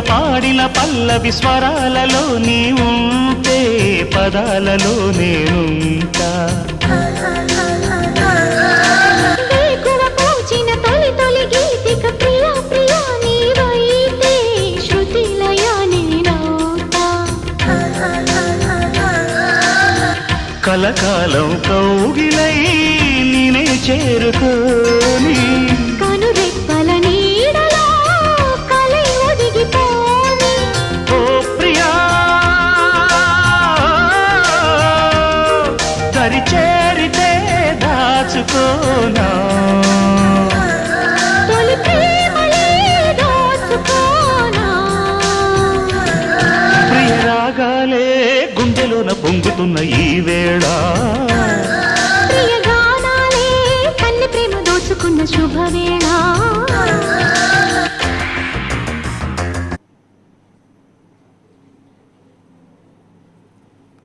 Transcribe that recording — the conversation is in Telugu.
పాడిన పల్లవి స్వరాలలో నీ ఉంటే పదాలలో నేనుంటా కలకాలం కౌగిలై నేనే చేరుకోని కనురెప్పల నీడలో కలై ఒదిగిపోని ఓ ప్రియా దరి చేరితే దాచుకోనా తొలి ప్రేమలే దోచుకోనా ప్రియ రాగాలే గుండెలోన పొంగుతున్న ఈ వేళ ప్రియ గానాలే కన్నె ప్రేమ దోచుకున్న శుభవేళ